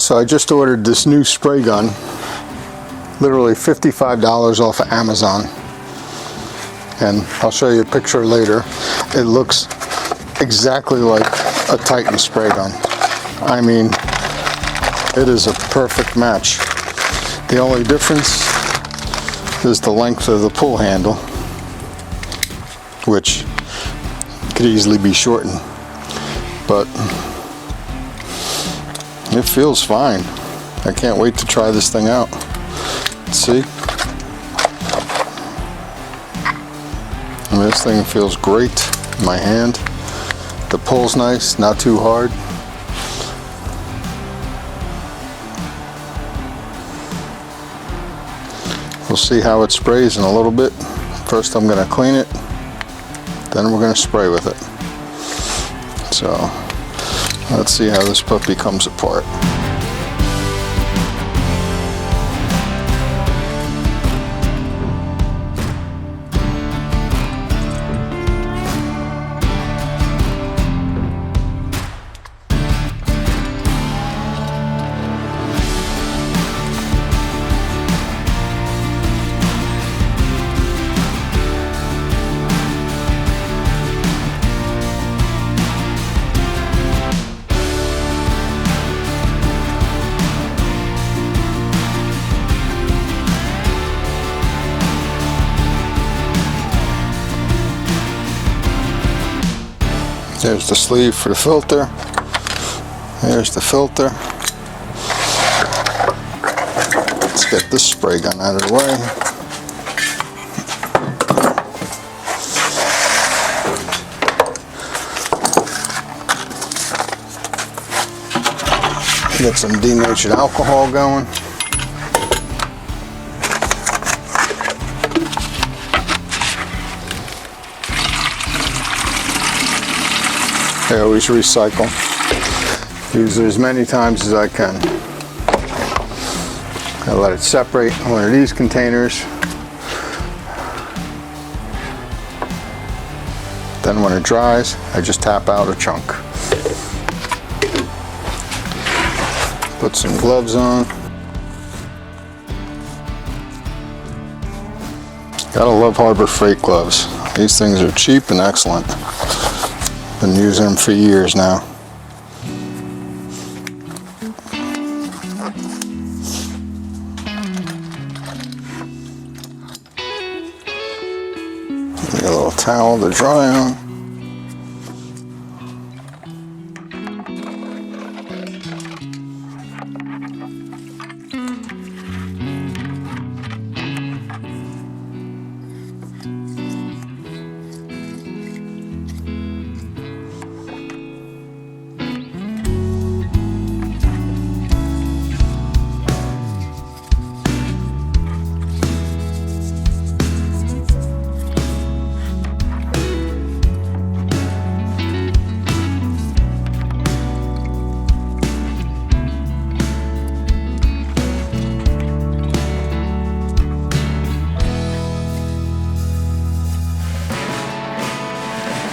So I just ordered this new spray gun, literally $55 off of Amazon, and I'll show you a picture later. It looks exactly like a Titan spray gun. I mean, it is a perfect match. The only difference is the length of the pull handle, which could easily be shortened, but it feels fine. I can't wait to try this thing out. See? I mean, this thing feels great in my hand. The pull's nice, not too hard. We'll see how it sprays in a little bit. First I'm going to clean it, then we're going to spray with it. So let's see how this puppy comes apart. There's the sleeve for the filter. There's the filter. Let's get this spray gun out of the way. Get some denatured alcohol going. I always recycle. Use it as many times as I can. I let it separate in one of these containers. Then when it dries, I just tap out a chunk. Put some gloves on. Gotta love Harbor Freight gloves. These things are cheap and excellent. Been using them for years now. Get a little towel to dry on.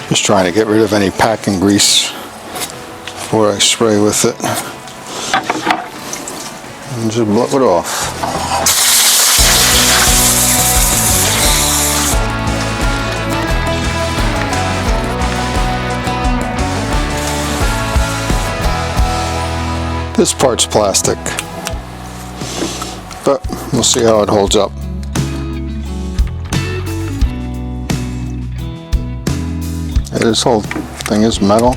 Just trying to get rid of any packing grease before I spray with it. And just blow it off. This part's plastic, but we'll see how it holds up. This whole thing is metal.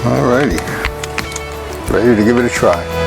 Alrighty, ready to give it a try.